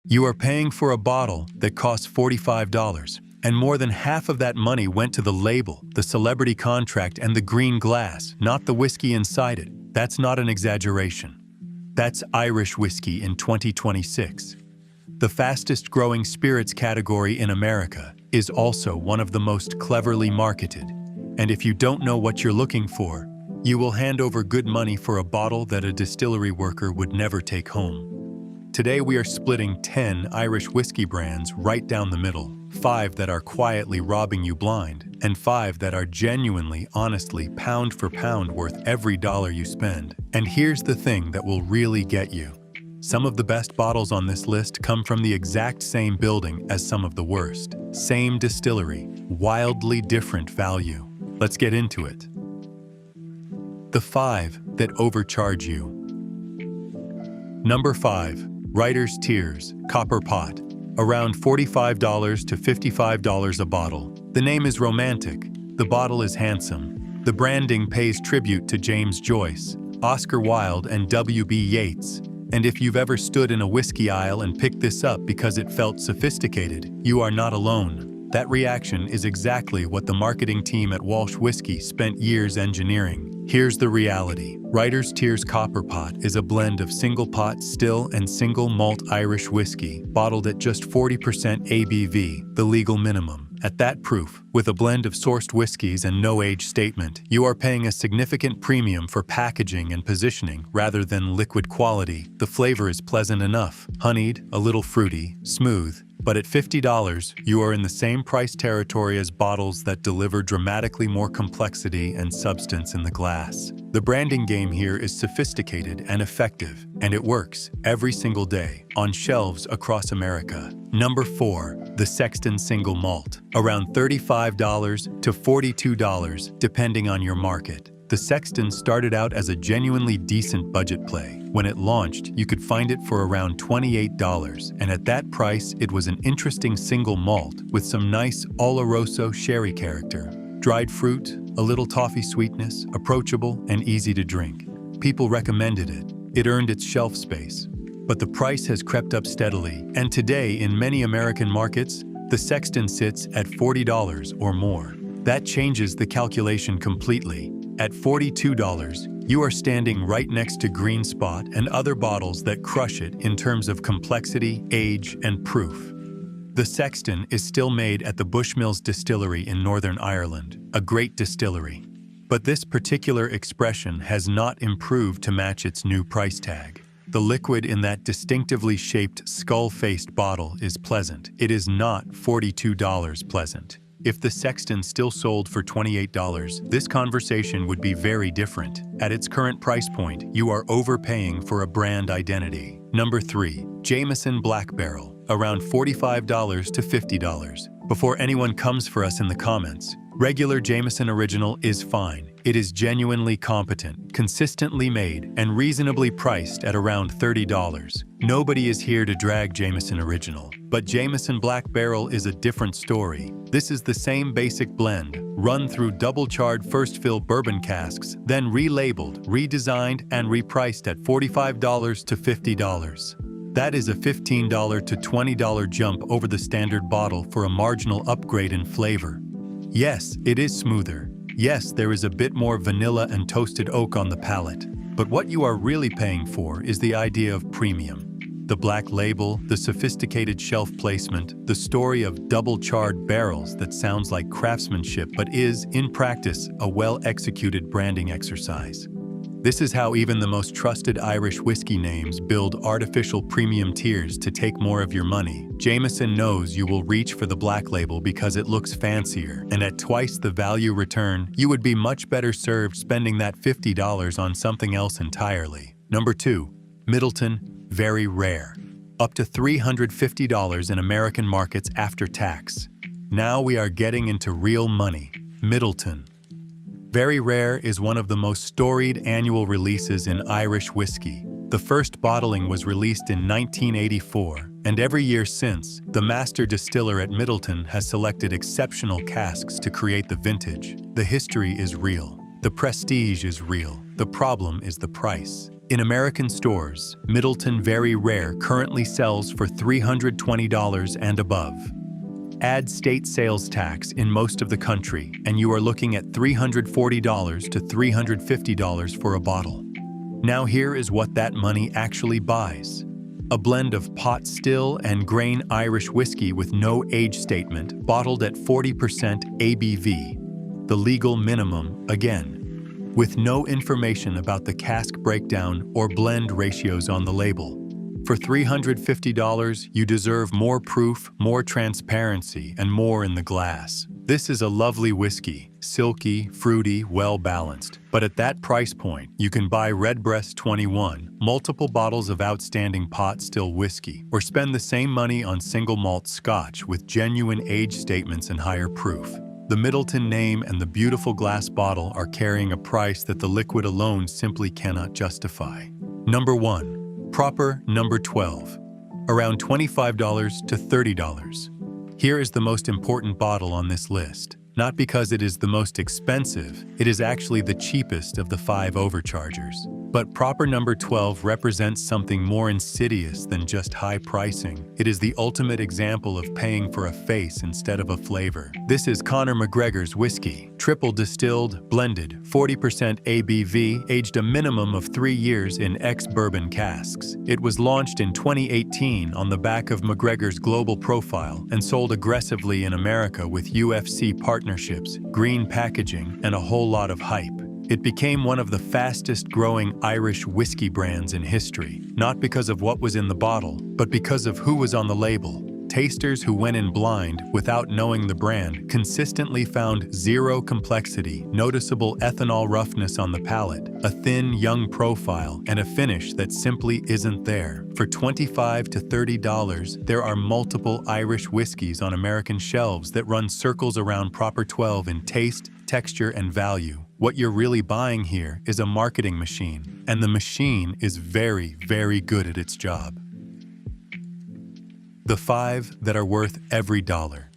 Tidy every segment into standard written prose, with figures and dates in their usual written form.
You are paying for a bottle that costs $45, and more than half of that money went to the label, the celebrity contract, and the green glass, not the whiskey inside it. That's not an exaggeration. That's Irish whiskey in 2026. The fastest-growing spirits category in America is also one of the most cleverly marketed. And if you don't know what you're looking for, you will hand over good money for a bottle that a distillery worker would never take home. Today we are splitting 10 Irish whiskey brands right down the middle, 5 that are quietly robbing you blind, and 5 that are genuinely, honestly, pound for pound worth every dollar you spend. And here's the thing that will really get you. Some of the best bottles on this list come from the exact same building as some of the worst. Same distillery, wildly different value. Let's get into it. The 5 that overcharge you. Number 5. Writer's Tears, Copper Pot. Around $45 to $55 a bottle. The name is romantic. The bottle is handsome. The branding pays tribute to James Joyce, Oscar Wilde, and W.B. Yeats. And if you've ever stood in a whiskey aisle and picked this up because it felt sophisticated, you are not alone. That reaction is exactly what the marketing team at Walsh Whiskey spent years engineering. Here's the reality. Writer's Tears Copper Pot is a blend of single pot, still, and single malt Irish whiskey, bottled at just 40% ABV, the legal minimum. At that proof, with a blend of sourced whiskeys and no age statement, you are paying a significant premium for packaging and positioning rather than liquid quality. The flavor is pleasant enough, honeyed, a little fruity, smooth. But at $50, you are in the same price territory as bottles that deliver dramatically more complexity and substance in the glass. The branding game here is sophisticated and effective, and it works every single day on shelves across America. Number 4. The Sexton Single Malt. Around $35 to $42, depending on your market. The Sexton started out as a genuinely decent budget play. When it launched, you could find it for around $28, and at that price, it was an interesting single malt with some nice Oloroso sherry character. Dried fruit, a little toffee sweetness, approachable and easy to drink. People recommended it. It earned its shelf space. But the price has crept up steadily, and today in many American markets, the Sexton sits at $40 or more. That changes the calculation completely. At $42, you are standing right next to Green Spot and other bottles that crush it in terms of complexity, age, and proof. The Sexton is still made at the Bushmills Distillery in Northern Ireland, a great distillery. But this particular expression has not improved to match its new price tag. The liquid in that distinctively shaped skull-faced bottle is pleasant. It is not $42 pleasant. If the Sexton still sold for $28, this conversation would be very different. At its current price point, you are overpaying for a brand identity. Number 3. Jameson Black Barrel. Around $45 to $50. Before anyone comes for us in the comments, regular Jameson Original is fine. It is genuinely competent, consistently made, and reasonably priced at around $30. Nobody is here to drag Jameson Original, but Jameson Black Barrel is a different story. This is the same basic blend, run through double-charred first-fill bourbon casks, then relabeled, redesigned, and repriced at $45 to $50. That is a $15 to $20 jump over the standard bottle for a marginal upgrade in flavor. Yes, it is smoother. Yes, there is a bit more vanilla and toasted oak on the palate. But what you are really paying for is the idea of premium. The black label, the sophisticated shelf placement, the story of double-charred barrels that sounds like craftsmanship but is, in practice, a well-executed branding exercise. This is how even the most trusted Irish whiskey names build artificial premium tiers to take more of your money. Jameson knows you will reach for the black label because it looks fancier, and at twice the value return, you would be much better served spending that $50 on something else entirely. Number 2. Middleton Very Rare. Up to $350 in American markets after tax. Now we are getting into real money. Middleton. Very Rare is one of the most storied annual releases in Irish whiskey. The first bottling was released in 1984, and every year since, the master distiller at Middleton has selected exceptional casks to create the vintage. The history is real. The prestige is real. The problem is the price. In American stores, Middleton Very Rare currently sells for $320 and above. Add state sales tax in most of the country, and you are looking at $340 to $350 for a bottle. Now here is what that money actually buys. A blend of pot still and grain Irish whiskey with no age statement, bottled at 40% ABV, the legal minimum again, with no information about the cask breakdown or blend ratios on the label. For $350, you deserve more proof, more transparency, and more in the glass. This is a lovely whiskey, silky, fruity, well-balanced. But at that price point, you can buy Redbreast 21, multiple bottles of outstanding pot still whiskey, or spend the same money on single malt scotch with genuine age statements and higher proof. The Middleton name and the beautiful glass bottle are carrying a price that the liquid alone simply cannot justify. Number 1. Proper Number 12. Around $25 to $30. Here is the most important bottle on this list. Not because it is the most expensive, it is actually the cheapest of the 5 overchargers. But Proper Number 12 represents something more insidious than just high pricing. It is the ultimate example of paying for a face instead of a flavor. This is Conor McGregor's whiskey, triple distilled, blended, 40% ABV, aged a minimum of 3 years in ex-bourbon casks. It was launched in 2018 on the back of McGregor's global profile and sold aggressively in America with UFC partnerships, green packaging, and a whole lot of hype. It became one of the fastest-growing Irish whiskey brands in history, not because of what was in the bottle, but because of who was on the label. Tasters who went in blind without knowing the brand consistently found zero complexity, noticeable ethanol roughness on the palate, a thin, young profile, and a finish that simply isn't there. For $25 to $30, there are multiple Irish whiskeys on American shelves that run circles around Proper 12 in taste, texture, and value. What you're really buying here is a marketing machine, and the machine is very, very good at its job. The 5 that are worth every dollar.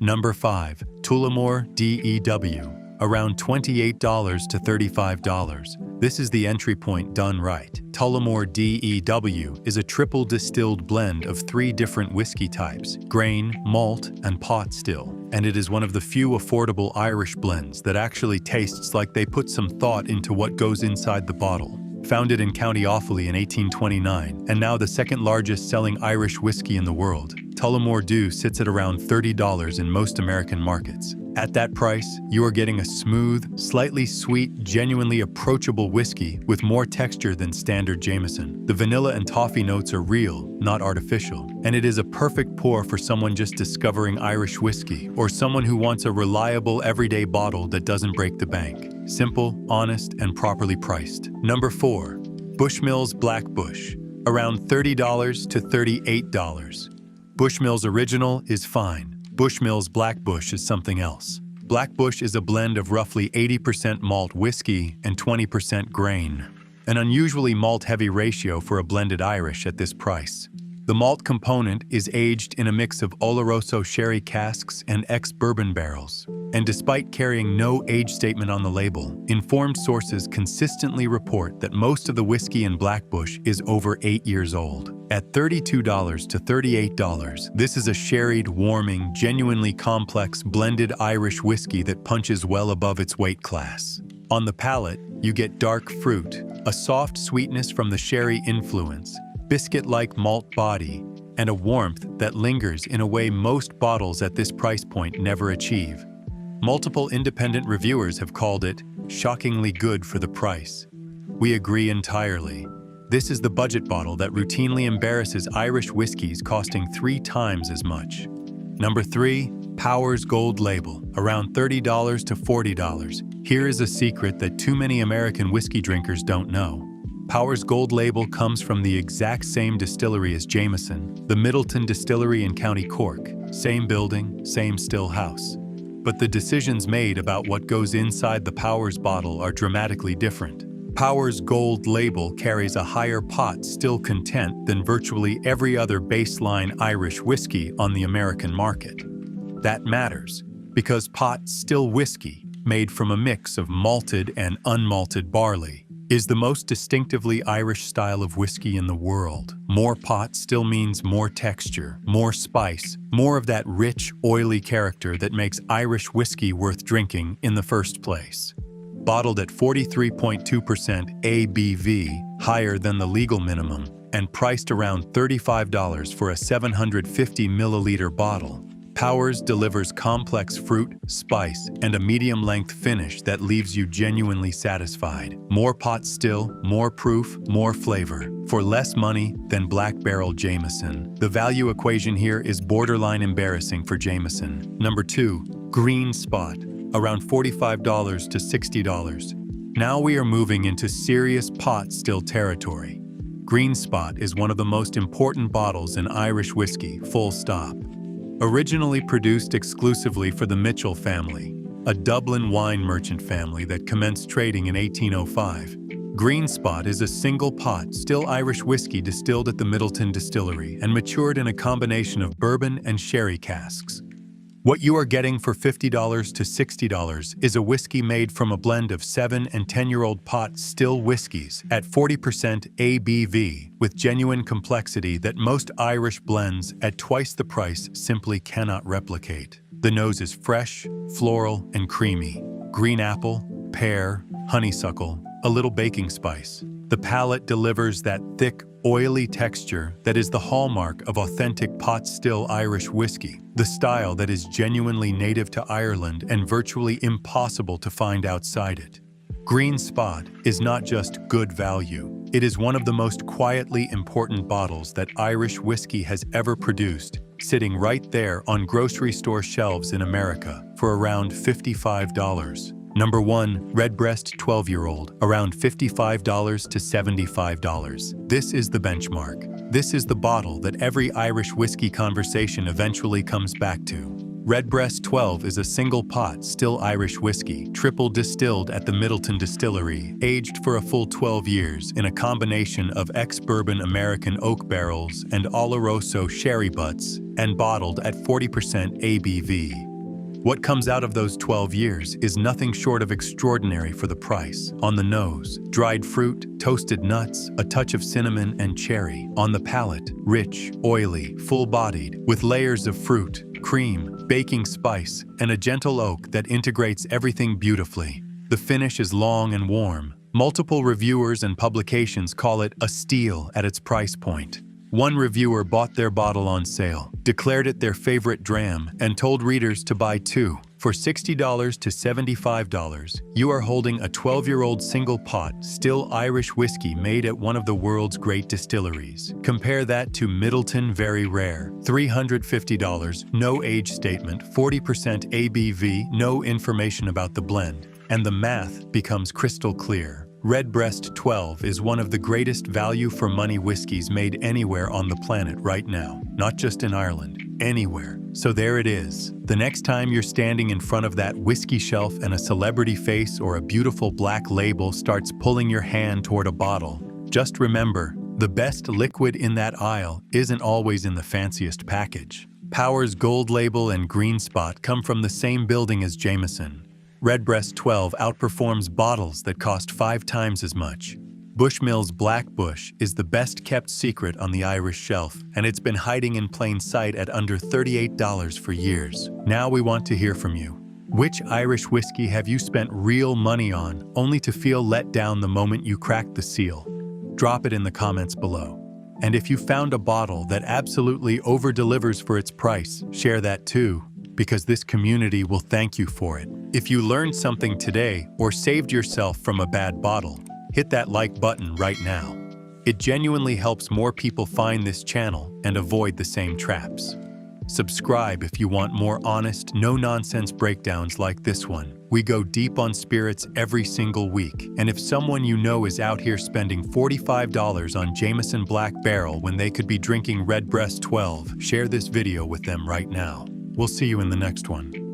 Number 5. Tullamore DEW, around $28 to $35. This is the entry point done right. Tullamore DEW is a triple distilled blend of 3 different whiskey types, grain, malt, and pot still. And it is one of the few affordable Irish blends that actually tastes like they put some thought into what goes inside the bottle. Founded in County Offaly in 1829, and now the second largest selling Irish whiskey in the world, Tullamore Dew sits at around $30 in most American markets. At that price, you are getting a smooth, slightly sweet, genuinely approachable whiskey with more texture than standard Jameson. The vanilla and toffee notes are real, not artificial, and it is a perfect pour for someone just discovering Irish whiskey or someone who wants a reliable, everyday bottle that doesn't break the bank. Simple, honest, and properly priced. Number 4. Bushmills Black Bush, around $30 to $38. Bushmills Original is fine. Bushmills Black Bush is something else. Black Bush is a blend of roughly 80% malt whiskey and 20% grain, an unusually malt-heavy ratio for a blended Irish at this price. The malt component is aged in a mix of Oloroso sherry casks and ex-bourbon barrels. And despite carrying no age statement on the label, informed sources consistently report that most of the whiskey in Black Bush is over 8 years old. At $32 to $38, this is a sherried, warming, genuinely complex blended Irish whiskey that punches well above its weight class. On the palate, you get dark fruit, a soft sweetness from the sherry influence, biscuit-like malt body, and a warmth that lingers in a way most bottles at this price point never achieve. Multiple independent reviewers have called it shockingly good for the price. We agree entirely. This is the budget bottle that routinely embarrasses Irish whiskeys costing 3 times as much. Number 3. Powers Gold Label, around $30 to $40. Here is a secret that too many American whiskey drinkers don't know. Powers Gold Label comes from the exact same distillery as Jameson, the Middleton Distillery in County Cork. Same building, same still house. But the decisions made about what goes inside the Powers bottle are dramatically different. Powers Gold Label carries a higher pot still content than virtually every other baseline Irish whiskey on the American market. That matters, because pot still whiskey, made from a mix of malted and unmalted barley, is the most distinctively Irish style of whiskey in the world. More pot still means more texture, more spice, more of that rich, oily character that makes Irish whiskey worth drinking in the first place. Bottled at 43.2% ABV, higher than the legal minimum, and priced around $35 for a 750 milliliter bottle, Powers delivers complex fruit, spice, and a medium-length finish that leaves you genuinely satisfied. More pot still, more proof, more flavor. For less money than Black Barrel Jameson. The value equation here is borderline embarrassing for Jameson. Number 2, Green Spot, around $45 to $60. Now we are moving into serious pot still territory. Green Spot is one of the most important bottles in Irish whiskey, full stop. Originally produced exclusively for the Mitchell family, a Dublin wine merchant family that commenced trading in 1805. Green Spot is a single pot, still Irish whiskey distilled at the Middleton Distillery and matured in a combination of bourbon and sherry casks. What you are getting for $50 to $60 is a whiskey made from a blend of 7- and 10-year-old pot still whiskeys at 40% ABV with genuine complexity that most Irish blends at twice the price simply cannot replicate. The nose is fresh, floral, and creamy. Green apple, pear, honeysuckle, a little baking spice. The palate delivers that thick, oily texture that is the hallmark of authentic pot still Irish whiskey, the style that is genuinely native to Ireland and virtually impossible to find outside it. Green Spot is not just good value, it is one of the most quietly important bottles that Irish whiskey has ever produced, sitting right there on grocery store shelves in America for around $55. Number 1, Redbreast 12-year-old, around $55 to $75. This is the benchmark. This is the bottle that every Irish whiskey conversation eventually comes back to. Redbreast 12 is a single pot still Irish whiskey, triple distilled at the Middleton Distillery, aged for a full 12 years in a combination of ex-bourbon American oak barrels and Oloroso sherry butts, and bottled at 40% ABV. What comes out of those 12 years is nothing short of extraordinary for the price. On the nose, dried fruit, toasted nuts, a touch of cinnamon and cherry. On the palate, rich, oily, full-bodied, with layers of fruit, cream, baking spice, and a gentle oak that integrates everything beautifully. The finish is long and warm. Multiple reviewers and publications call it a steal at its price point. One reviewer bought their bottle on sale, declared it their favorite dram, and told readers to buy 2. For $60 to $75, you are holding a 12-year-old single pot, still Irish whiskey made at one of the world's great distilleries. Compare that to Middleton Very Rare, $350, no age statement, 40% ABV, no information about the blend, and the math becomes crystal clear. Redbreast 12 is one of the greatest value-for-money whiskeys made anywhere on the planet right now, not just in Ireland, anywhere. So there it is. The next time you're standing in front of that whiskey shelf and a celebrity face or a beautiful black label starts pulling your hand toward a bottle, just remember, the best liquid in that aisle isn't always in the fanciest package. Powers Gold Label and Green Spot come from the same building as Jameson. Redbreast 12 outperforms bottles that cost 5 times as much. Bushmills Black Bush is the best-kept secret on the Irish shelf, and it's been hiding in plain sight at under $38 for years. Now we want to hear from you. Which Irish whiskey have you spent real money on, only to feel let down the moment you cracked the seal? Drop it in the comments below. And if you found a bottle that absolutely over-delivers for its price, share that too, because this community will thank you for it. If you learned something today or saved yourself from a bad bottle, hit that like button right now. It genuinely helps more people find this channel and avoid the same traps. Subscribe if you want more honest, no-nonsense breakdowns like this one. We go deep on spirits every single week, and if someone you know is out here spending $45 on Jameson Black Barrel when they could be drinking Redbreast 12, share this video with them right now. We'll see you in the next one.